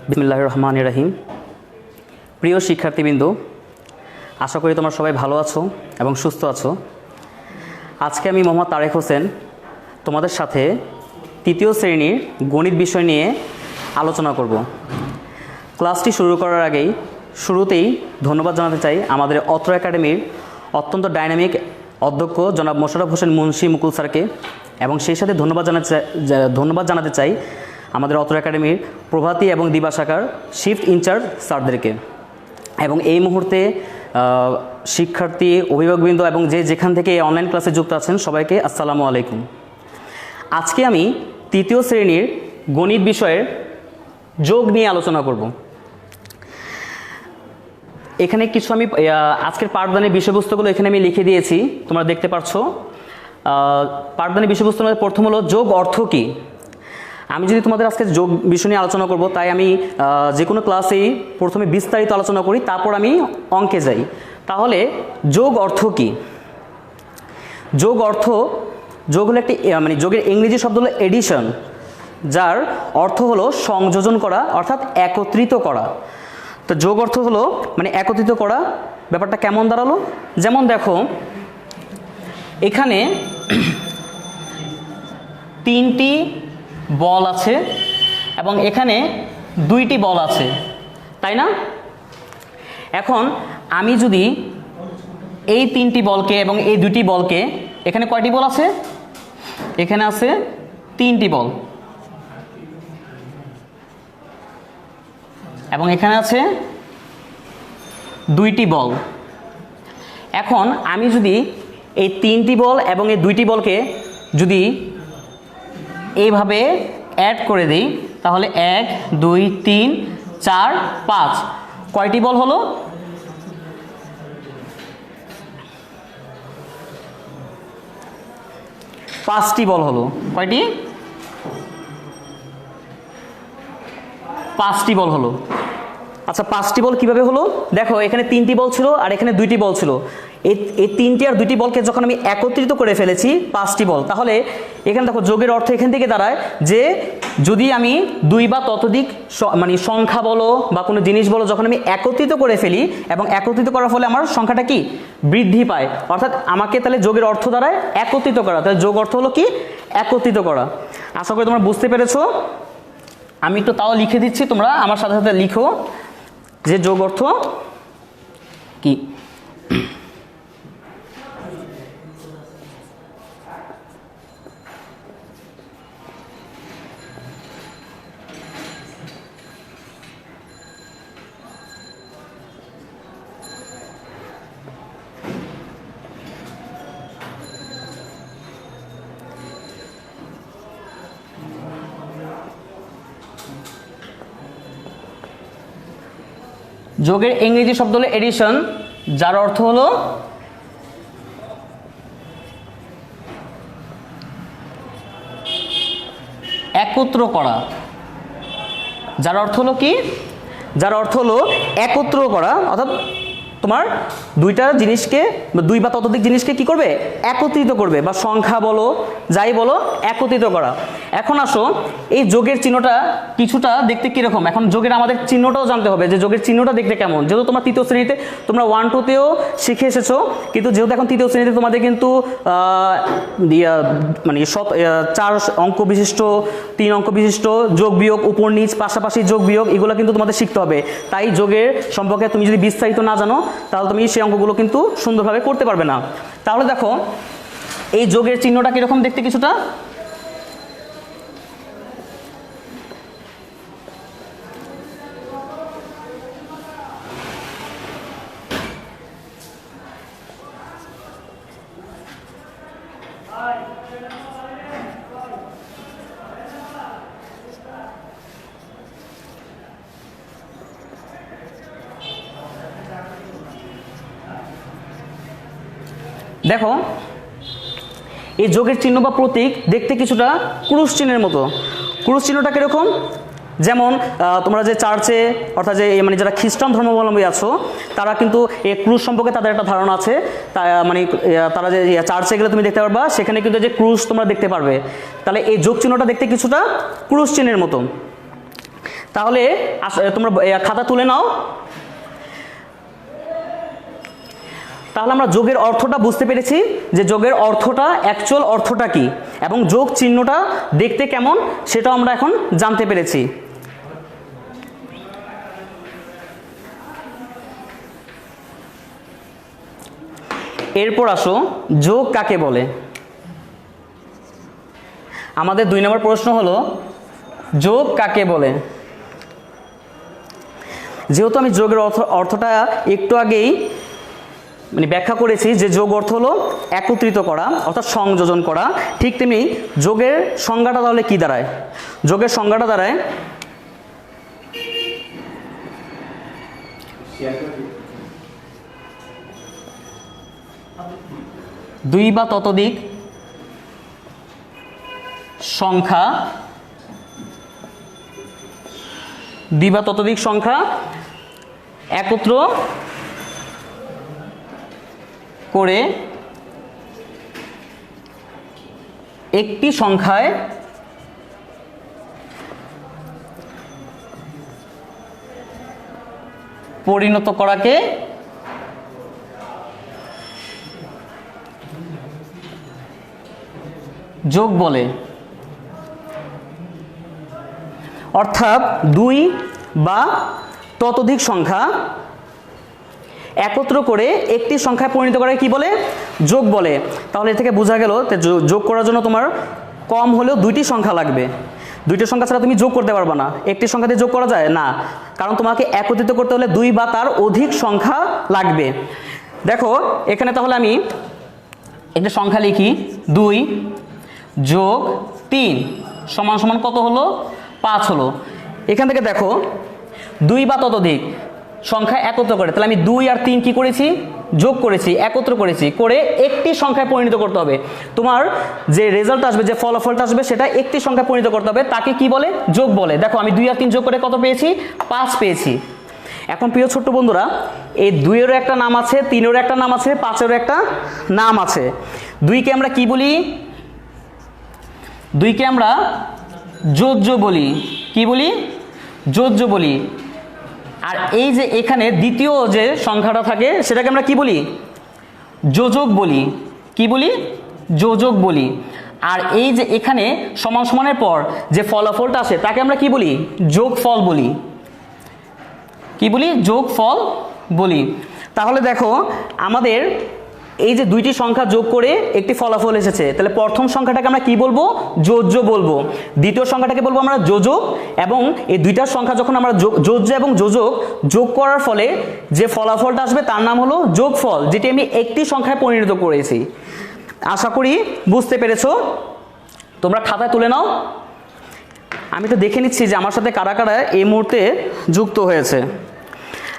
বিসমিল্লাহির রহমানির রহিম। প্রিয় শিক্ষার্থীবৃন্দ, আশা করি তোমরা সবাই ভালো আছো এবং সুস্থ আছো। আজকে আমি মোহাম্মদ তারেক হোসেন তোমাদের সাথে তৃতীয় শ্রেণীর গণিত বিষয় নিয়ে আলোচনা করব। ক্লাসটি শুরু করার আগেই শুরুতেই ধন্যবাদ জানাতে চাই আমাদের অত্র একাডেমির অত্যন্ত ডাইনামিক অধ্যক্ষ জনাব মোশাররফ হোসেন মুন্সি মুকুল স্যারকে, এবং সেই সাথে ধন্যবাদ জানাতে চাই আমাদের অত্র একাডেমির প্রভাতী এবং দিবা শাখার শিফট ইনচার্জ স্যারদেরকে। এবং এই মুহূর্তে শিক্ষার্থী, অভিভাবকবৃন্দ এবং যেখান থেকে এই অনলাইন ক্লাসে যুক্ত আছেন সবাইকে আসসালামু আলাইকুম। আজকে আমি তৃতীয় শ্রেণীর গণিত বিষয়ের যোগ নিয়ে আলোচনা করব। এখানে কিছু আমি আজকের পাঠদানের বিষয়বস্তুগুলো এখানে আমি লিখে দিয়েছি, তোমরা দেখতে পাচ্ছ। পাঠদানের বিষয়বস্তুর মধ্যে প্রথম হলো যোগ অর্থ কী। আমি যদি তোমাদের আজকে যোগ বিষয় নিয়ে আলোচনা করব, তাই আমি যে কোনো ক্লাসেই প্রথমে বিস্তারিত আলোচনা করি, তারপর আমি অঙ্কে যাই। তাহলে যোগ অর্থ কী? যোগ হলো একটি যোগের ইংরেজি শব্দ হলো এডিশন, যার অর্থ হলো সংযোজন করা অর্থাৎ একত্রিত করা। তো যোগ অর্থ হলো একত্রিত করা। ব্যাপারটা কেমন দাঁড়ালো? যেমন দেখো, এখানে 3টি বল আছে এবং এখানে 2টি বল আছে, তাই না? এখন আমি যদি এই 3টি বলকে এবং এই 2টি বলকে, এখানে কয়টি বল আছে? এখানে আছে 3টি বল এবং এখানে আছে 2টি বল। এখন আমি যদি এই 3টি বল এবং এই 2টি বলকে যদি এইভাবে অ্যাড করে দিই, তাহলে 1 2 3 4 5 কয়টি বল হলো? 5টি বল হলো। কয়টি? 5টি বল হলো। আচ্ছা, 5টি বল কিভাবে হলো? দেখো, এখানে 3টি বল ছিল আর এখানে 2টি বল ছিল। এই 3টি আর 2টি বলকে যখন আমি একত্রিত করে ফেলেছি 5টি বল, তাহলে এখানে দেখো যোগের অর্থ এখান থেকে দাঁড়ায় যে যদি আমি 2 বা ততোধিক সংখ্যা বলো বা কোনো জিনিস বলো, যখন আমি একত্রিত করে ফেলি এবং একত্রিত করার ফলে আমার সংখ্যাটা কি বৃদ্ধি পায়, অর্থাৎ আমাকে তাহলে যোগের অর্থ দাঁড়ায় একত্রিত করা। তাহলে যোগ অর্থ হলো কি? একত্রিত করা। আশা করি তোমরা বুঝতে পেরেছো। আমি একটু তাও লিখে দিচ্ছি, তোমরা আমার সাথে সাথে লিখো যে যোগ অর্থ কি। যোগের ইংরেজি শব্দ হলো এডিশন, যার অর্থ হলো একত্র করা। যার অর্থ হলো কি? যার অর্থ হলো একত্র করা, অর্থাৎ তোমার 2টা জিনিসকে, 2 বা ততোধিক জিনিসকে কি করবে? একত্রিত করবে, বা সংখ্যা বলো যাই বলো, একত্রিত করা। এখন আসো, এই যোগের চিহ্নটা কিছুটা দেখতে কিরকম। এখন যোগের আমাদের চিহ্নটাও জানতে হবে যে যোগের চিহ্নটা দেখতে কেমন। যেহেতু তোমরা তৃতীয় শ্রেণীতে, তোমরা 1 2তেও শিখে এসেছো, কিন্তু যেহেতু এখন তৃতীয় শ্রেণীতে তোমাদের কিন্তু 4 অঙ্ক বিশিষ্ট, 3 অঙ্ক বিশিষ্ট যোগ বিয়োগ, উপর নিচ পাশাপাশি যোগ বিয়োগ, এগুলো কিন্তু তোমাদের শিখতে হবে। তাই যোগের সম্পর্কে তুমি যদি বিস্তারিত না জানো, তাহলে তুমি সেই অঙ্কগুলো কিন্তু সুন্দরভাবে করতে পারবে না। তাহলে দেখো, এই যোগের চিহ্নটা কিরকম দেখতে কিছুটা। দেখো, এই যোগের চিহ্ন বা প্রতীক দেখতে কিছুটা ক্রুশ চিহ্নের মতো। ক্রুশ চিহ্নটা কিরকম? যেমন তোমরা যে চার্চে, অর্থাৎ যে যারা খ্রিস্টান ধর্মাবলম্বী আছো, তারা কিন্তু এই ক্রুশ সম্পর্কে তাদের একটা ধারণা আছে। তারা যে চার্চে গেলে তুমি দেখতে পারবা, সেখানে কিন্তু যে ক্রুশ তোমরা দেখতে পারবে। তাহলে এই যোগ চিহ্নটা দেখতে কিছুটা ক্রুশ চিহ্নের মতো। তাহলে তোমরা খাতা তুলে নাও। তাহলে আমরা যোগের অর্থটা বুঝতে পেরেছি যে যোগের অর্থটা, অ্যাকচুয়াল অর্থটা কি, এবং যোগ চিহ্নটা দেখতে কেমন সেটাও আমরা এখন জানতে পেরেছি। এরপর আসো যোগ কাকে বলে। আমাদের 2 নম্বর প্রশ্ন হলো যোগ কাকে বলে। যেহেতু আমি যোগের অর্থটা একটু আগেই ব্যাখ্যা করেছি যে যোগ অর্থ হলো একত্রিত করা অর্থাৎ সংযোজন করা, ঠিক তেমনি যোগের সংজ্ঞাটা তাহলে কি দাঁড়ায়? যোগের সংজ্ঞাটা দাঁড়ায় দুই বা ততোধিক সংখ্যা, একত্র করে একটি সংখ্যায় পরিণত করাকে যোগ বলে। অর্থাৎ 2 বা ততোধিক সংখ্যা একত্র করে একটি সংখ্যায় পরিণত করাকে কি বলে? যোগ বলে। তাহলে এ থেকে বোঝা গেল যোগ করার জন্য তোমার কম হলেও 2টি সংখ্যা লাগবে। 2টি সংখ্যা ছাড়া তুমি যোগ করতে পারবে না। একটি সংখ্যা দিয়ে যোগ করা যায় না, কারণ তোমাকে একত্রিত করতে হলে 2 বা তার অধিক সংখ্যা লাগবে। দেখো এখানে তাহলে আমি একটা সংখ্যা লিখি, 2 যোগ 3 সমান সমান কত হলো? 5 হলো। এখান থেকে দেখো 2 বা ততোধিক সংখ্যা একত্র করে, তাহলে আমি 2 আর 3 কি করেছি? যোগ করেছি, একত্র করেছি, করে একটি সংখ্যায় পরিণত করতে হবে। তোমার যে রেজাল্ট আসবে, যে ফলাফলটা আসবে, সেটা একটি সংখ্যায় পরিণত করতে হবে, তাকে কি বলে? যোগ বলে। দেখো আমি 2 আর 3 যোগ করে কত পেয়েছি? 5 পেয়েছি। এখন প্রিয় ছোট্ট বন্ধুরা, এই 2-এরও একটা নাম আছে, 3-এরও একটা নাম আছে, 5-এরও একটা নাম আছে। 2কে আমরা কি বলি? 2কে আমরা যোজ্য বলি। কি বলি? যোজ্য বলি। আর এই যে এখানে দ্বিতীয় যে সংখ্যাটা থাকে সেটাকে আমরা কি বলি? যোজক বলি। কি বলি? যোজক বলি। আর এই যে এখানে সমান সমানের পর যে ফলাফলটা আসে তাকে আমরা কি বলি? যোগফল বলি। কি বলি? যোগফল বলি। তাহলে দেখো আমাদের এই যে 2টি সংখ্যা যোগ করে একটি ফলাফল এসেছে, তাহলে প্রথম সংখ্যাটাকে আমরা কি বলবো? যোজ্য বলবো। দ্বিতীয় সংখ্যাটাকে বলবো আমরা যোজক। এবং এই 2টার সংখ্যা যখন আমরা যোজ্য এবং যোজক যোগ করার ফলে যে ফলাফলটা আসবে তার নাম হলো যোগফল, যেটি আমি একটি সংখ্যায় পরিণত করেছি। আশা করি বুঝতে পেরেছো। তোমরা খাতায় তুলে নাও। আমি তো দেখে নিচ্ছি যে আমার সাথে কারা কারা এই মুহূর্তে যুক্ত হয়েছে।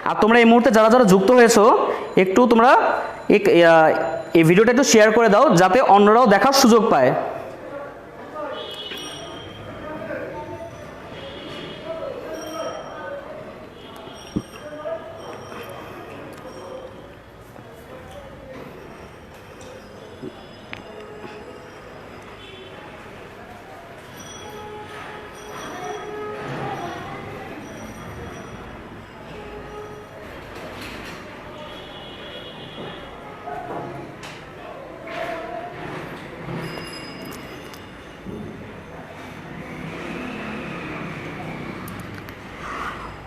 আর তোমরা এই মুহূর্তে যারা যারা যুক্ত হয়েছো একটু তোমরা এই ভিডিওটা একটু শেয়ার করে দাও, যাতে অন্যরাও দেখার সুযোগ পায়।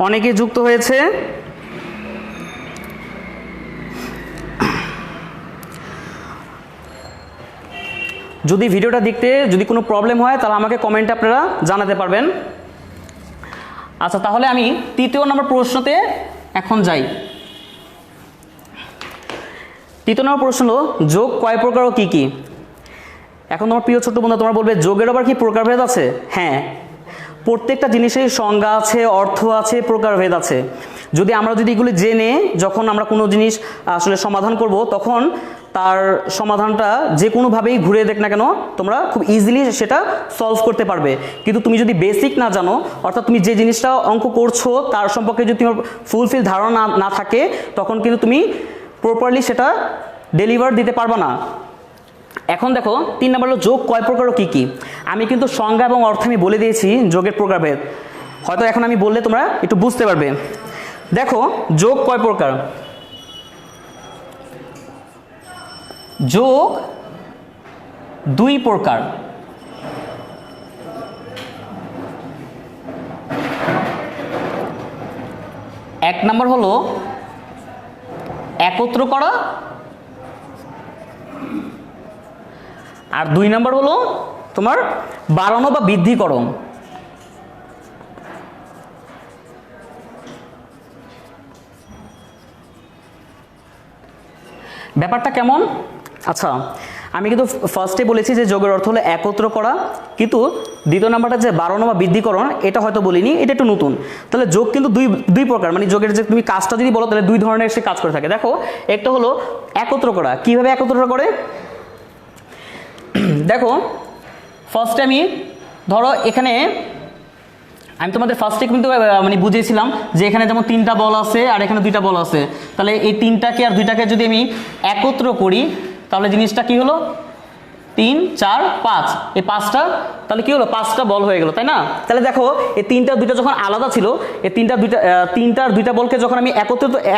অনেকে যুক্ত হয়েছে। যদি ভিডিওটা দেখতে যদি কোনো প্রবলেম হয় তাহলে আমাকে কমেন্টে আপনারা জানাতে পারবেন। আচ্ছা, তাহলে আমি 3য় নম্বর প্রশ্নতে এখন যাই। 3য় নম্বর প্রশ্ন হলো যোগ কয় প্রকার ও কি কি? এখন তোমার প্রিয় ছোট্ট বন্ধু, তোমরা বলবে যোগের আবার কি প্রকারভেদ আছে? হ্যাঁ, প্রত্যেকটা জিনিসের সংজ্ঞা আছে, অর্থ আছে, প্রকারভেদ আছে। যদি আমরা এগুলি জেনে যখন আমরা কোনো জিনিস আসলে সমাধান করব, তখন তার সমাধানটা যে কোনোভাবেই ঘুরে দেখ না কেন তোমরা খুব ইজিলি সেটা সলভ করতে পারবে। কিন্তু তুমি যদি বেসিক না জানো, অর্থাৎ তুমি যে জিনিসটা অঙ্ক করছো তার সম্পর্কে যদি তোমার ফুলফিল ধারণা না থাকে, তখন কিন্তু তুমি প্রপারলি সেটা ডেলিভার দিতে পারবে না। এখন দেখো 3 নম্বর হলো যোগ কয় প্রকার ও কী কী। আমি কিন্তু সংজ্ঞা এবং অর্থ আমি বলে দিয়েছি যোগের প্রকারভেদ। হয়তো এখন আমি বললে তোমরা একটু বুঝতে পারবে। দেখো যোগ কয় প্রকার? যোগ দুই প্রকার। এক নম্বর হলো একত্র করা, আর দুই নম্বর হলো তোমার বাড়ানো বা বৃদ্ধিকরণ। ব্যাপারটা কেমন? আচ্ছা, আমি কিন্তু ফার্স্টে বলেছি যে যোগের অর্থ হলো একত্র করা, কিন্তু দ্বিতীয় নাম্বারটা যে বাড়ানো বা বৃদ্ধিকরণ এটা হয়তো বলিনি, এটা একটু নতুন। তাহলে যোগ কিন্তু দুই প্রকার, মানে যোগের যে তুমি কাজটা যদি বলো তাহলে দুই ধরনের সে কাজ করে থাকে। দেখো একটা হলো একত্র করা। কিভাবে একত্র করে? দেখো ফার্স্টে আমি ধরো এখানে আমি তোমাদের ফার্স্টে কিন্তু মানে বুঝিয়েছিলাম যে এখানে যেমন 3টা বল আছে আর এখানে 2টা বল আছে, তাহলে এই 3টাকে আর 2টাকে যদি আমি একত্র করি তাহলে জিনিসটা কি হলো? 3 4 5, এই 5টা তাহলে কি হলো? 5টা বল হয়ে গেল, তাই না? তাহলে দেখো এই 3টা 2টা যখন আলাদা ছিল, এই 3টা আর 2টা বলকে যখন আমি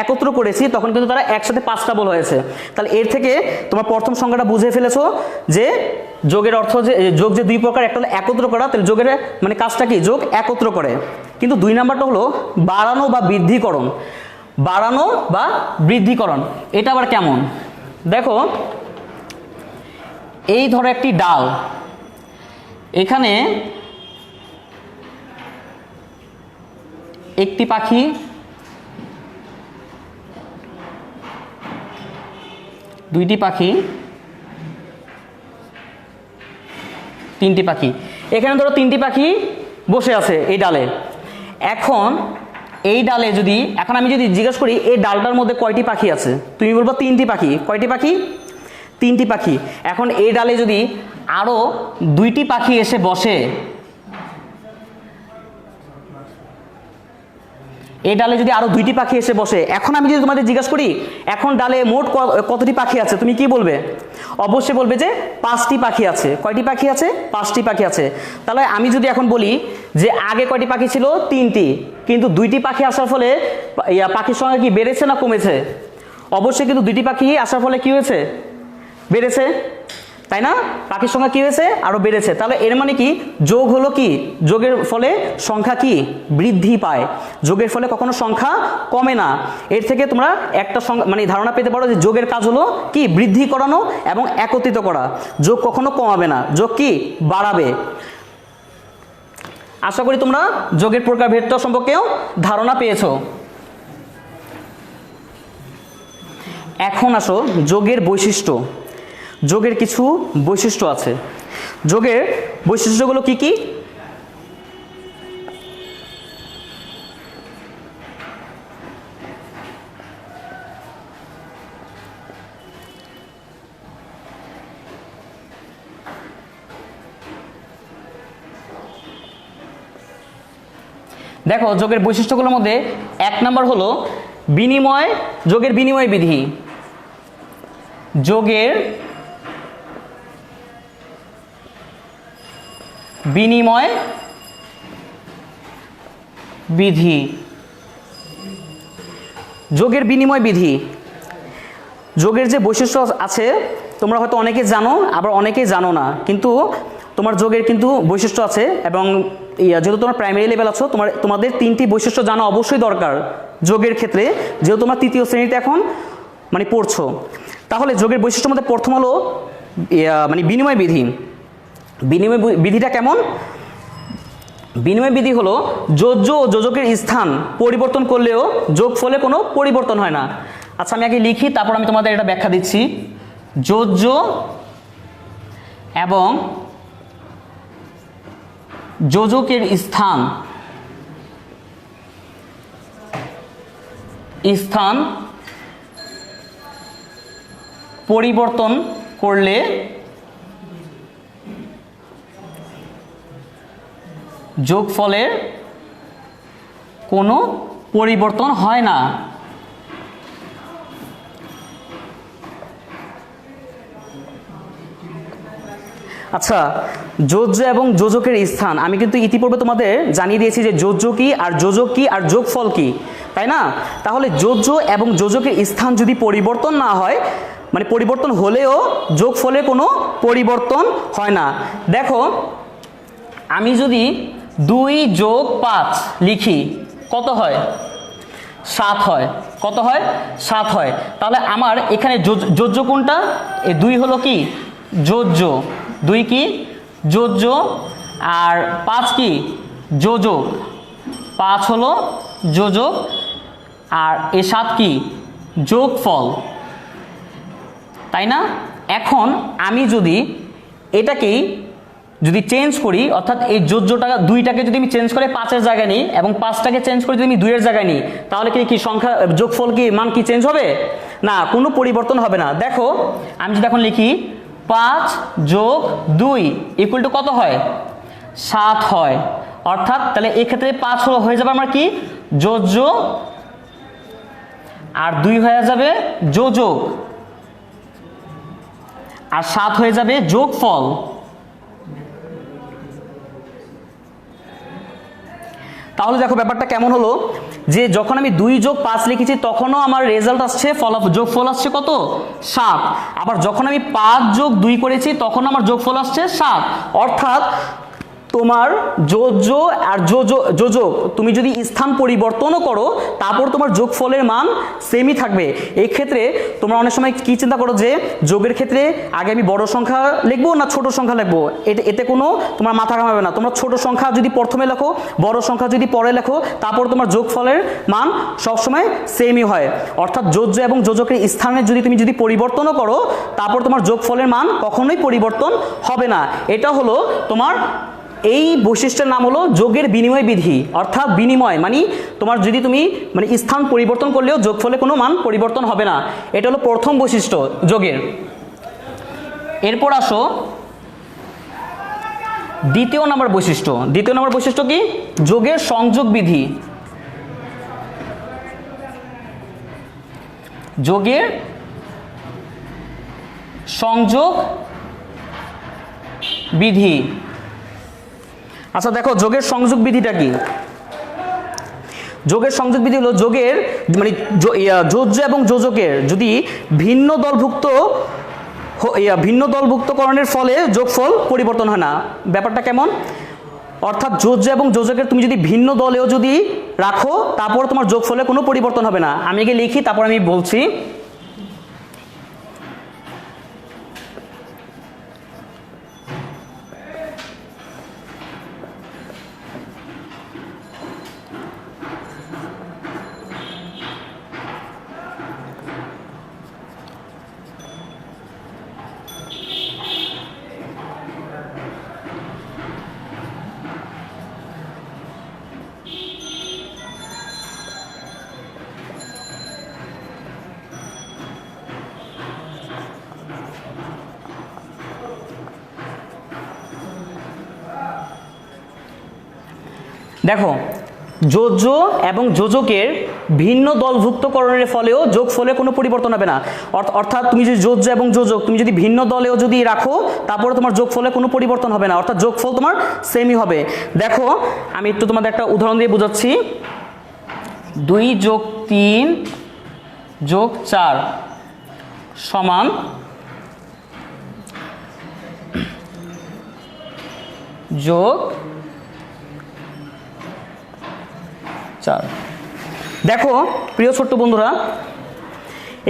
একত্র করেছি তখন কিন্তু তারা একসাথে 5টা বল হয়েছে। তাহলে এর থেকে তোমার প্রথম সংজ্ঞাটা বুঝে ফেলেছো যে যোগের অর্থ যে যোগ যে দুই প্রকার, একটা হলো একত্র করা, তাহলে যোগের মানে কাজটা কি? যোগ একত্র করে। কিন্তু দুই নাম্বারটা হলো বাড়ানো বা বৃদ্ধিকরণ। বাড়ানো বা বৃদ্ধিকরণ এটা আবার কেমন? দেখো এই ধরো একটি ডাল, এখানে একটি পাখি, দুইটি পাখি, তিনটি পাখি। এখানে ধরো 3টি পাখি বসে আছে এই ডালে। এখন এই ডালে যদি এখন আমি যদি জিজ্ঞেস করি এই ডালটার মধ্যে কয়টি পাখি আছে, তুমি বলবো 3টি পাখি। কয়টি পাখি? 3টি পাখি। এখন এই ডালে যদি আরো 2টি পাখি এসে বসে, এই ডালে যদি আরো 2টি পাখি এসে বসে, এখন আমি যদি তোমাদের জিজ্ঞাসা করি এখন ডালে মোট কতটি পাখি আছে, তুমি কি বলবে? অবশ্যই বলবে যে 5টি পাখি আছে। কয়টি পাখি আছে? 5টি পাখি আছে। তাহলে আমি যদি এখন বলি যে আগে কয়টি পাখি ছিল? 3টি, কিন্তু 2টি পাখি আসার ফলে পাখির সংখ্যা কি বেড়েছে না কমেছে? অবশ্যই কিন্তু 2টি পাখি আসার ফলে কি হয়েছে? বেড়েছে, তাই না? পাখির সংখ্যা কি হয়েছে? আরো বেড়েছে। তাহলে এর মানে কি? যোগ হলো কি? যোগের ফলে সংখ্যা কি? বৃদ্ধি পায়। যোগের ফলে কখনো সংখ্যা কমে না। এর থেকে তোমরা একটা মানে ধারণা পেতে পারো যে যোগের কাজ হলো কি? বৃদ্ধি করানো এবং একত্রিত করা। যোগ কখনো কমাবে না, যোগ কি? বাড়াবে। আশা করি তোমরা যোগের প্রকারভেদটা সম্পর্কেও ধারণা পেয়েছো। এখন আসো যোগের বৈশিষ্ট্য। যোগের কিছু বৈশিষ্ট্য আছে। যোগের বৈশিষ্ট্যগুলো কি কি? দেখো যোগের বৈশিষ্ট্যগুলোর মধ্যে 1 নম্বর হলো বিনিময়। যোগের বিনিময় বিধি। যোগের বিনিময় বিধি। যোগের বিনিময় বিধি, যোগের যে বৈশিষ্ট্য আছে তোমরা হয়তো অনেকে জানো, আবার অনেকেই জানো না, কিন্তু তোমার যোগের কিন্তু বৈশিষ্ট্য আছে। এবং যেহেতু তোমার প্রাইমারি লেভেল আছো, তোমাদের 3টি বৈশিষ্ট্য জানা অবশ্যই দরকার যোগের ক্ষেত্রে, যেহেতু তোমরা 3য় শ্রেণীতে এখন মানে পড়ছো। তাহলে যোগের বৈশিষ্ট্যের মধ্যে প্রথম হলো মানে বিনিময় বিধি। বিনিময় বিধিটা কেমন? বিনিময় বিধি হলো যোজ্য ও যোজকের স্থান পরিবর্তন করলেও যোগফলে কোনো পরিবর্তন হয় না। আচ্ছা আমি আগে লিখি, তারপর আমি তোমাদের এটা ব্যাখ্যা দিচ্ছি। যোজ্য এবং যোজকের স্থান পরিবর্তন করলে যোগফলের কোনো পরিবর্তন হয় না। আচ্ছা, যোজ্য এবং যোজকের স্থান আমি কিন্তু ইতিপূর্বে তোমাদের জানিয়ে দিয়েছি যে যোজ্য কি আর যোজক কি আর যোগফল কি, তাই না? তাহলে যোজ্য এবং যোজকের স্থান যদি পরিবর্তন না হয়, মানে পরিবর্তন হলেও যোগফলে কোনো পরিবর্তন হয় না। দেখো, আমি যদি 2 যোগ 5 লিখি কত হয়? 7 হয়। কত হয়? 7 হয়। তাহলে আমার এখানে যোজ্য কোনটা? এই 2 হলো কি? যোজ্য। 2 কি? যোজ্য। আর 5 কি? যোজক। 5 হলো যোজক। আর এই 7 কি? যোগফল, তাই না? এখন আমি যদি এটাকেই যদি চেঞ্জ করি, অর্থাৎ এই যোজ্যটা 2টাকে যদি আমি চেঞ্জ করে 5-এর জায়গায় নিই এবং 5টাকে চেঞ্জ করে যদি আমি 2-এর জায়গায় নিই, তাহলে কি সংখ্যা যোগফল কি মান কি চেঞ্জ হবে? না, কোনো পরিবর্তন হবে না। দেখো, আমি যদি এখন লিখি 5 যোগ 2 ইকুয়াল টু কত হয়? 7 হয়। অর্থাৎ তাহলে এক্ষেত্রে 5 হয়ে যাবে আমার কি? যোজ্য, আর 2 হয়ে যাবে যোজক, আর 7 হয়ে যাবে যোগফল। তাহলে দেখো ব্যাপারটা কেমন হলো, যে যখন আমি 2 যোগ 5 লিখেছি তখনও আমার রেজাল্ট আসছে, যোগফল আসছে কত? 7। আবার যখন আমি 5 যোগ 2 করেছি তখন আমার যোগফল আসছে 7। অর্থাৎ তোমার যোজ্য আর যোজক তুমি যদি স্থান পরিবর্তনও করো, তারপর তোমার যোগফলের মান সেমই থাকবে। এই ক্ষেত্রে তোমরা অনেক সময় কি চিন্তা করো যে যোগের ক্ষেত্রে আগে আমি বড় সংখ্যা লিখবো না ছোট সংখ্যা লিখবো, এতে কোনো তোমার মাথা ঘামাবে না। তোমরা ছোট সংখ্যা যদি প্রথমে লেখো, বড় সংখ্যা যদি পরে লেখো, তারপর তোমার যোগফলের মান সবসময় সেমই হয়। অর্থাৎ যোজ্য এবং যোজকের স্থানে তুমি যদি পরিবর্তনও করো, তারপর তোমার যোগফলের মান কখনোই পরিবর্তন হবে না। এটা হলো তোমার এই বৈশিষ্ট্যের নাম হলো যোগের বিনিময় বিধি। অর্থাৎ বিনিময় মানে তোমার যদি তুমি মানে স্থান পরিবর্তন করলেও যোগফলে কোনো মান পরিবর্তন হবে না। এটা হলো প্রথম বৈশিষ্ট্য যোগের। এরপর আসো দ্বিতীয় নম্বর বৈশিষ্ট্য। দ্বিতীয় নম্বর বৈশিষ্ট্য কি? যোগের সংযোগ বিধি। যোগের সংযোগ বিধি। আচ্ছা দেখো, যোগের সংযোগ বিধিটা কি? যোগের সংযোগ বিধি হলো যোগের মানে যোজ্য এবং যোজকের যদি ভিন্ন দলভুক্তকরণের ফলে যোগফল পরিবর্তন হয় না। ব্যাপারটা কেমন? অর্থাৎ যোজ্য এবং যোজকের তুমি যদি ভিন্ন দলেও যদি রাখো, তারপর তোমার যোগফলে কোনো পরিবর্তন হবে না। আমি একে লিখি, তারপর আমি বলছি। দেখো, যোজ্য এবং যোজকের ভিন্ন দলভুক্তকরণের ফলেও যোগফলে কোনো পরিবর্তন হবে না। অর্থাৎ তুমি যদি যোজ্য এবং যোজক তুমি যদি ভিন্ন দলেও যদি রাখো, তারপরে তোমার যোগফলে কোনো পরিবর্তন হবে না। অর্থাৎ যোগফল তোমার সেমই হবে। দেখো, আমি একটু তোমাদের একটা উদাহরণ দিয়ে বোঝাচ্ছি। 2 যোগ 3 যোগ 4 সমান যোগ 4। দেখো প্রিয় ছোট্ট বন্ধুরা,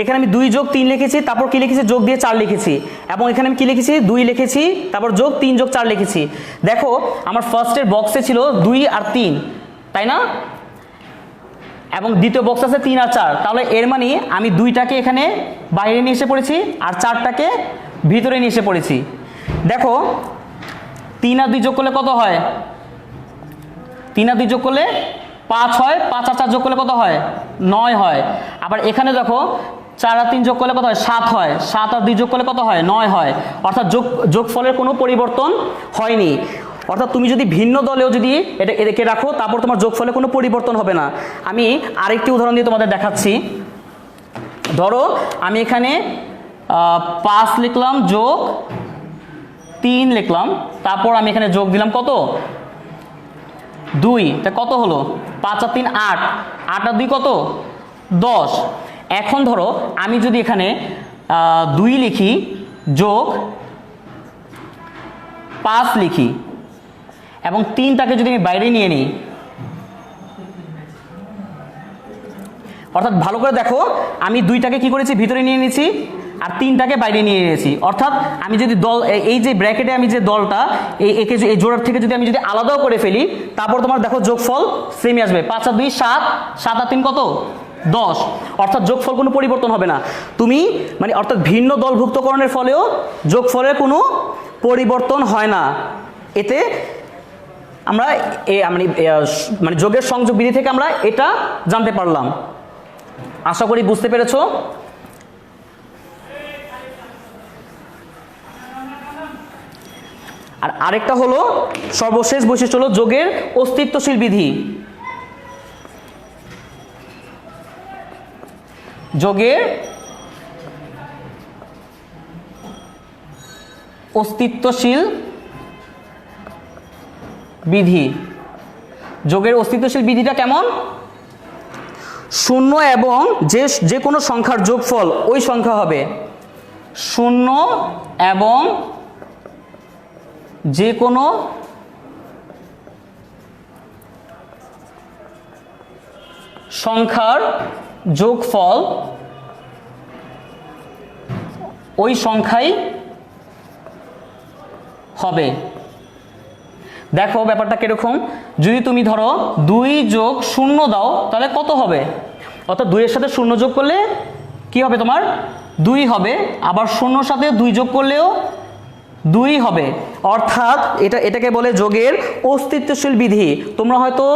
এখানে আমি 2 যোগ 3 লিখেছি, তারপর কি লিখেছি? যোগ দিয়ে 4 লিখেছি। এবং এখানে আমি কি লিখেছি? 2 লিখেছি, তারপর যোগ 3 যোগ 4 লিখেছি। দেখো আমার ফার্স্টের বক্সে ছিল 2 আর 3, তাই না? এবং দ্বিতীয় বক্স আছে 3 আর 4। তাহলে এর মানে আমি 2টাকে এখানে বাইরে নিয়ে এসে পড়েছি আর 4টাকে ভিতরে নিয়ে এসে পড়েছি। দেখো 3 আর 2 যোগ করলে কত হয়? 3 আর 2 যোগ করলে 5 হয়। 5 আর 4 যোগ করলে কত হয়? 9 হয়। আবার এখানে দেখো 4 আর 3 যোগ করলে কত হয়? 7 হয়। 7 আর 2 যোগ করলে কত হয়? 9 হয়। অর্থাৎ যোগফলের কোনো পরিবর্তন হয়নি। অর্থাৎ তুমি যদি ভিন্ন দলেও যদি এটাকে রাখো, তারপর তোমার যোগফলে কোনো পরিবর্তন হবে না। আমি আরেকটি উদাহরণ দিয়ে তোমাদের দেখাচ্ছি। ধরো আমি এখানে 5 লিখলাম যোগ 3 লিখলাম, তারপর আমি এখানে যোগ দিলাম কত 2, তা কত হলো 5 আর 3 8, 8 আর 2 কত 10। এখন ধরো আমি যদি এখানে 2 লিখি যোগ 5 লিখি এবং 3টাকে যদি আমি বাইরে নিয়ে নিই, অর্থাৎ ভালো করে দেখো আমি 2টাকে কি করেছি ভিতরে নিয়ে নিয়েছি আর 3টাকে বাইরে নিয়ে নিয়েছি। অর্থাৎ আমি যদি দল এই যে ব্র্যাকেটে আমি যে দলটা একে এই জোড়ার থেকে যদি আমি যদি আলাদাও করে ফেলি, তারপর তোমার দেখো যোগফল সেমই আসবে। 5 আর 2 7, 7 আর 3 কত 10। অর্থাৎ যোগফল কোনো পরিবর্তন হবে না। তুমি মানে অর্থাৎ ভিন্ন দলভুক্তকরণের ফলেও যোগফলের কোনো পরিবর্তন হয় না। এতে আমরা মানে যোগের সংযোগ বিধি থেকে আমরা এটা জানতে পারলাম। আশা করি বুঝতে পেরেছো। আর আরেকটা হলো সর্বশেষ বৈশিষ্ট্য হলো যোগের অস্তিত্বশীল বিধি। যোগের অস্তিত্বশীল বিধি। যোগের অস্তিত্বশীল বিধিটা কেমন? শূন্য এবং যে কোনো সংখ্যার যোগফল ওই সংখ্যা হবে। শূন্য এবং যে কোনো সংখ্যার যোগফল ওই সংখ্যাই হবে। দেখো ব্যাপারটা কিরকম, যদি তুমি ধরো 2 যোগ 0 দাও তাহলে কত হবে? অর্থাৎ 2 এর সাথে 0 যোগ করলে কি হবে তোমার 2 হবে, আবার 0 সাথে 2 যোগ করলেও 2 হবে। অর্থাৎ এটাকে বলে যোগের অস্তিত্বশীল বিধি। তোমরা হয়তো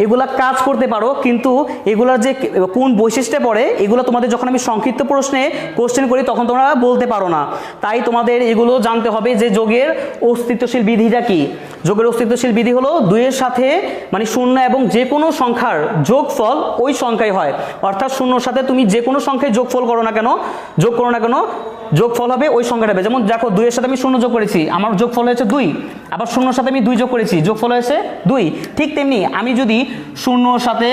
এগুলা কাজ করতে পারো, কিন্তু এগুলার যে কোন বৈশিষ্ট্যে পড়ে এগুলো তোমাদের যখন আমি সংক্ষিপ্ত প্রশ্নে কোশ্চেন করি তখন তোমরা বলতে পারো না। তাই তোমাদের এগুলো জানতে হবে যে যোগের অস্তিত্বশীল বিধিটা কি। যোগের অস্তিত্বশীল বিধি হলো 2 এর সাথে মানে 0 এবং যে কোনো সংখ্যার যোগফল ওই সংখ্যাই হয়। অর্থাৎ 0 সাথে তুমি যে কোনো সংখ্যায় যোগফল করো না কেন, যোগ করো না কেন, যোগফল হবে ওই সংখ্যাটা হবে। যেমন দেখো 2 এর সাথে আমি 0 যোগ করেছি, আমার যোগফল হয়েছে 2, আবার 0 সাথে আমি 2 যোগ করেছি, যোগফল হয়েছে 2। ঠিক তেমনি আমি যদি 0 সাথে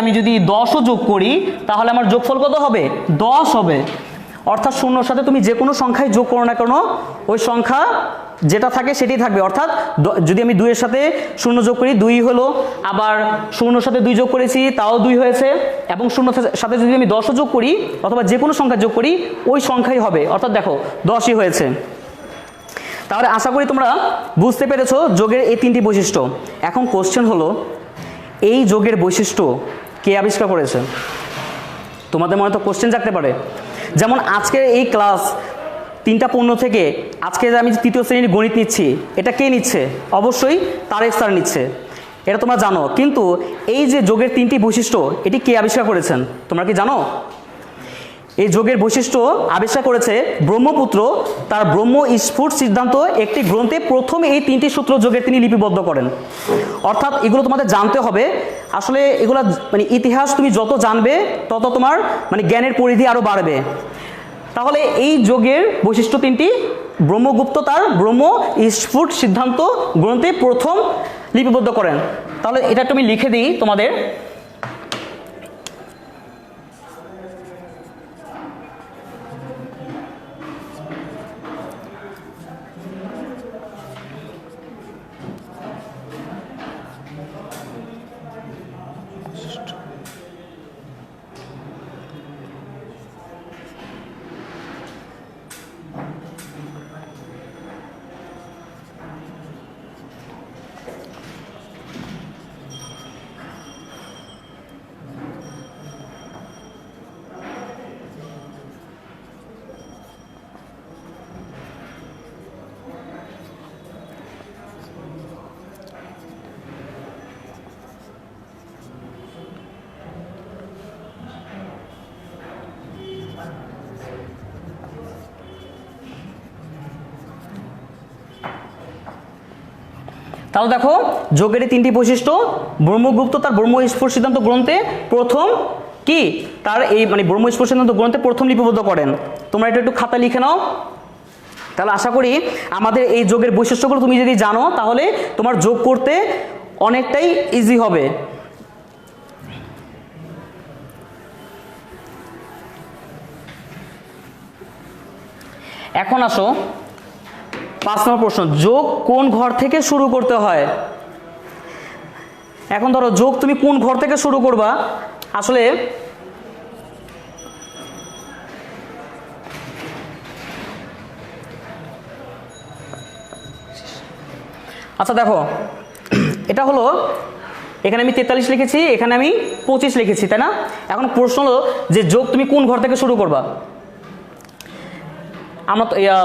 আমি যদি 10ও যোগ করি তাহলে আমার যোগফল কত হবে 10 হবে। অর্থাৎ 0 সাথে তুমি যে কোনো সংখ্যায় যোগ করো না কেন ওই সংখ্যা যেটা থাকে সেটাই থাকবে। অর্থাৎ যদি আমি 2 এর সাথে 0 যোগ করি 2 হলো, আবার 0 সাথে 2 যোগ করেছি তাও 2 হয়েছে, এবং 0 সাথে যদি আমি 10ও যোগ করি অথবা যে কোনো সংখ্যা যোগ করি ওই সংখ্যাই হবে। অর্থাৎ দেখো 10ই হয়েছে। তাহলে আশা করি তোমরা বুঝতে পেরেছো যোগের এই 3টি বৈশিষ্ট্য। এখন কোশ্চেন হলো এই যোগের বৈশিষ্ট্য কে আবিষ্কার করেছে? তোমাদের মনে তো কোশ্চেন জাগতে পারে। যেমন আজকের এই ক্লাস 3:15 থেকে আজকে যে আমি 3য় শ্রেণীর গণিত নিচ্ছি, এটা কে নিচ্ছে? অবশ্যই তারেক স্যার নিচ্ছে, এটা তোমরা জানো। কিন্তু এই যে যোগের 3টি বৈশিষ্ট্য এটি কে আবিষ্কার করেছেন তোমরা কি জানো? এই যোগের বৈশিষ্ট্য আবিষ্কার করেছে ব্রহ্মপুত্র তার ব্রহ্ম স্ফুট সিদ্ধান্ত একটি গ্রন্থে প্রথম এই 3টি সূত্র যোগের তিনি লিপিবদ্ধ করেন। অর্থাৎ এগুলো তোমাদের জানতে হবে। আসলে এগুলো মানে ইতিহাস তুমি যত জানবে তত তোমার মানে জ্ঞানের পরিধি আরও বাড়বে। তাহলে এই যোগের বৈশিষ্ট্য 3টি ব্রহ্মগুপ্ত তার ব্রহ্ম স্ফুট সিদ্ধান্ত গ্রন্থে প্রথম লিপিবদ্ধ করেন। তাহলে এটা তুমি লিখে দিই তোমাদের। তাহলে দেখো যোগের 3টি বৈশিষ্ট্য ব্রহ্মগুপ্ত তার ব্রহ্ম স্ফুট সিদ্ধান্ত গ্রন্থে প্রথম কি তার এই মানে ব্রহ্ম স্ফুট সিদ্ধান্ত গ্রন্থে প্রথম লিপিবদ্ধ করেন। তোমরা এটা একটু খাতা লিখে নাও। তাহলে আশা করি আমাদের এই যোগের বৈশিষ্ট্যগুলো তুমি যদি জানো তাহলে তোমার যোগ করতে অনেকটাই ইজি হবে। এখন আসো 5 নম্বর প্রশ্ন, যোগ কোন ঘর থেকে শুরু করতে হয়? এখন ধরো যোগ তুমি কোন ঘর থেকে শুরু করবা, আসলে আচ্ছা দেখো, এটা হলো এখানে আমি 43 লিখেছি, এখানে আমি 25 লিখেছি, তাই না? এখন প্রশ্ন হলো যে যোগ তুমি কোন ঘর থেকে শুরু করবা?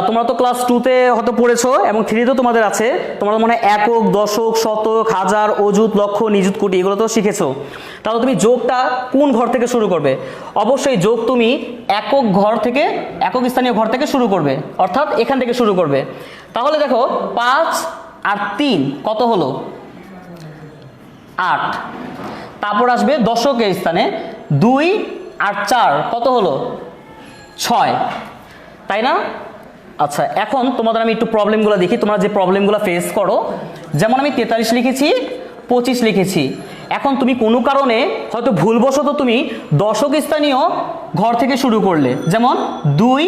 তোমরা তো ক্লাস 2-তে হয়তো পড়েছো এবং 3-তেও তোমাদের আছে, তোমরা মনে হয় একক, দশক, শতক, হাজার, অযুত, লক্ষ, নিযুত, কোটি এগুলো তো শিখেছো। তাহলে তুমি যোগটা কোন ঘর থেকে শুরু করবে? অবশ্যই যোগ তুমি একক স্থানীয় ঘর থেকে শুরু করবে, অর্থাৎ এখান থেকে শুরু করবে। তাহলে দেখো 5 আর 3 কত হলো? 8। তারপর আসবে দশকের স্থানে 2 আর 4 কত হলো? 6, তাই না? আচ্ছা, এখন তোমাদের আমি একটু প্রবলেমগুলো দেখি, তোমরা যে প্রবলেমগুলো ফেস করো। যেমন আমি 43 লিখেছি, 25 লিখেছি। এখন তুমি কোনো কারণে হয়তো ভুলবশত তুমি দশক স্থানীয় ঘর থেকে শুরু করলে, যেমন 2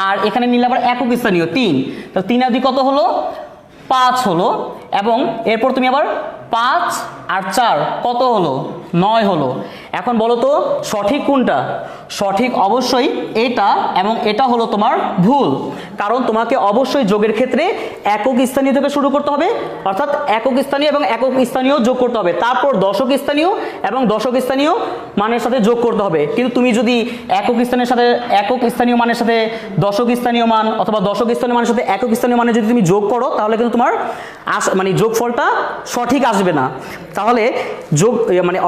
আর এখানে নিলে আবার একক স্থানীয় 3, তাহলে 3 আর 2 কত হলো? 5 হলো। এবং এরপর তুমি আবার 5 আর 4 কত হলো? 9 হলো। এখন বলো তো সঠিক কোনটা? সঠিক অবশ্যই এটা, এবং এটা হলো তোমার ভুল, কারণ তোমাকে অবশ্যই যোগের ক্ষেত্রে একক স্থানীয় থেকে শুরু করতে হবে, অর্থাৎ একক স্থানীয় এবং একক স্থানীয় যোগ করতে হবে, তারপর দশক স্থানীয় এবং দশক স্থানীয় মানের সাথে যোগ করতে হবে। কিন্তু তুমি যদি একক স্থানীয় মানের সাথে দশক স্থানীয় মান অথবা দশক স্থানীয় মানের সাথে একক স্থানীয় মানে যদি তুমি যোগ করো, তাহলে কিন্তু তোমার যোগফলটা সঠিক আসবে না। তাহলে যোগ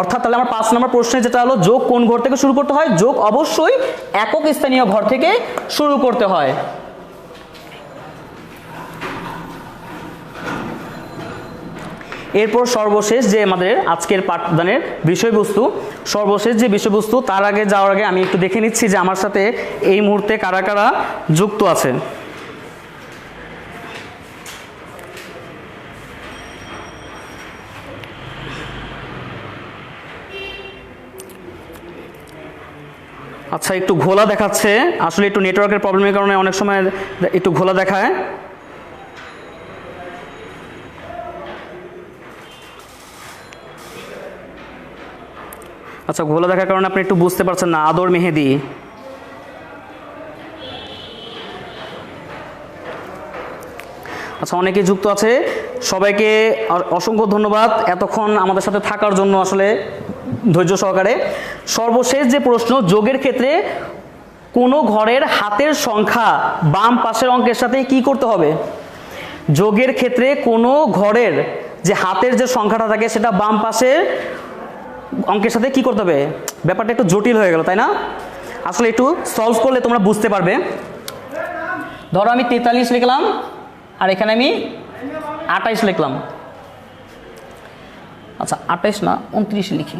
অর্থাৎ তাহলে আমার 5 নম্বর প্রশ্নে যেটা হলো যোগ কোন ঘর থেকে শুরু করতে হয়, যোগ অবশ্যই একক স্থানীয় ঘর থেকে শুরু করতে হয়। এরপর সর্বশেষ যে আমাদের আজকের পাঠদানের বিষয়বস্তু, তার আগে যাওয়ার আগে আমি একটু দেখে নিচ্ছি যে আমার সাথে এই মুহূর্তে কারা কারা যুক্ত আছে। আচ্ছা, একটু ঘোলা দেখাচ্ছে, আসলে একটু নেটওয়ার্কের প্রবলেমের কারণে অনেক সময় একটু ঘোলা দেখায়। আচ্ছা, ঘোলা দেখার কারণে আপনি একটু বুঝতে পারছেন না। আদর মেহেদি, আচ্ছা, অনেকেই যুক্ত আছে, সবাইকে অসংখ্য ধন্যবাদ এতক্ষণ আমাদের সাথে থাকার জন্য, আসলে ধৈর্য সহকারে। সর্বশেষ যে প্রশ্ন, যোগের ক্ষেত্রে কোনো ঘরের হাতের সংখ্যা বাম পাশের অঙ্কের সাথে কি করতে হবে? যোগের ক্ষেত্রে কোনো ঘরের যে হাতের যে সংখ্যাটা থাকে সেটা বাম পাশের অঙ্কের সাথে কি করতে হবে? ব্যাপারটা একটু জটিল হয়ে গেল, তাই না? আসলে একটু সলভ করলে তোমরা বুঝতে পারবে। ধরো আমি 43 লিখলাম আর এখানে আমি 28 লিখলাম। আচ্ছা, 28 না 29 লিখি।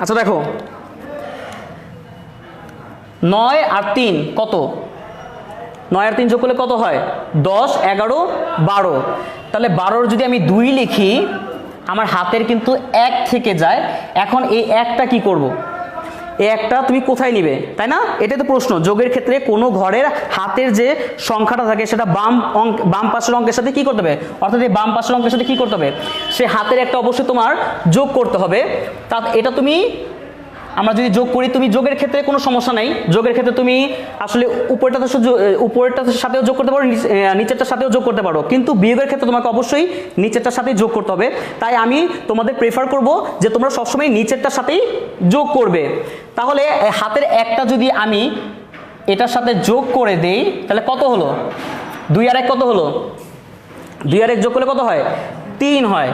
আচ্ছা দেখো, 9 আর 3 কত? 9 আর 3 যোগ করলে কত হয়? 10, 11, 12। তাহলে 12-র যদি আমি 2 লিখি, আমার হাতের কিন্তু 1 থেকে যায়। এখন এই 1টা কি করব? এই 1টা তুমি কোথায় নিবে, তাই না? এটাই তো প্রশ্ন। যোগের ক্ষেত্রে কোনো ঘরের হাতের যে সংখ্যাটা থাকে সেটা বাম পাশের অঙ্কের সাথে কি করতে হবে, অর্থাৎ এই বাম পাশের অঙ্কের সাথে কি করতে হবে? সে হাতের একটা অবশ্যই তোমার যোগ করতে হবে। তা এটা তুমি, আমরা যদি যোগ করি, তুমি যোগের ক্ষেত্রে কোনো সমস্যা নাই। যোগের ক্ষেত্রে তুমি আসলে উপরেরটার সাথেও যোগ করতে পারো, নিচেরটার সাথেও যোগ করতে পারো, কিন্তু বিয়োগের ক্ষেত্রে তোমাকে অবশ্যই নিচেরটার সাথেই যোগ করতে হবে। তাই আমি তোমাদের প্রেফার করব যে তোমরা সবসময় নিচেরটার সাথেই যোগ করবে। তাহলে হাতের 1টা যদি আমি এটার সাথে যোগ করে দেই, তাহলে কত হলো? 2 আর 1 কত হলো? 2 আর 1 যোগ করলে কত হয়? 3 হয়।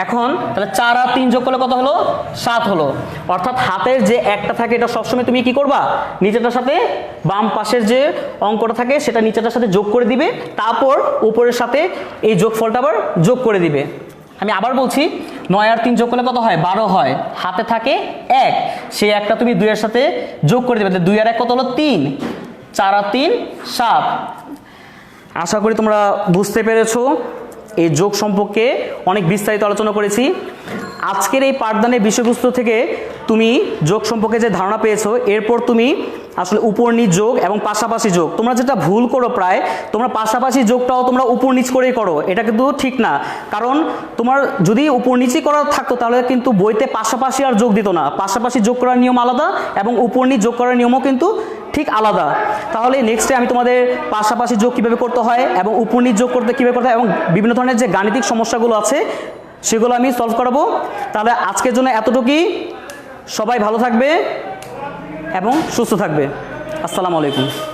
এখন তাহলে 4 আর 3 যোগ করলে কত হলো? 7 হলো। অর্থাৎ হাতের যে 1টা থাকে এটা সবসময় তুমি কি করবা? নিচেরটার সাথে, বাম পাশের যে অঙ্কটা থাকে সেটা নিচেরটার সাথে যোগ করে দিবে, তারপর উপরের সাথে এই যোগফলটা আবার যোগ করে দিবে। আমি আবার বলছি, 9 আর 3 যোগ করলে কত হয়? 12 হয়। হাতে থাকে 1, সেই একটা তুমি 2 এর সাথে যোগ করে দেবে। 2 আর 1 কত হলো 3, 4 আর 3 7। আশা করি তোমরা বুঝতে পেরেছো। এই যোগ সম্পর্কে অনেক বিস্তারিত আলোচনা করেছি। আজকের এই পাঠদানের বিষয়বস্তু থেকে তুমি যোগ সম্পর্কে যে ধারণা পেয়েছো, এরপর তুমি আসলে উপর নিচ যোগ এবং পাশাপাশি যোগ, তোমরা যেটা ভুল করো প্রায়, তোমরা পাশাপাশি যোগটাও তোমরা উপর নিচ করেই করো, এটা কিন্তু ঠিক না। কারণ তোমার যদি উপর নিচই করা থাকতো তাহলে কিন্তু বইতে পাশাপাশি আর যোগ দিত না। পাশাপাশি যোগ করার নিয়ম আলাদা এবং উপর নিচ যোগ করার নিয়মও কিন্তু ঠিক আলাদা। তাহলে নেক্সটে আমি তোমাদের পাশাপাশি যোগ কীভাবে করতে হয় এবং উপর নিচ যোগ করতে কীভাবে করতে হয় এবং বিভিন্ন ধরনের যে গাণিতিক সমস্যাগুলো আছে সেগুলো আমি সলভ করাবো। তাহলে আজকের জন্য এতটুকুই। সবাই ভালো থাকবে এবং সুস্থ থাকবে। আসসালামু আলাইকুম।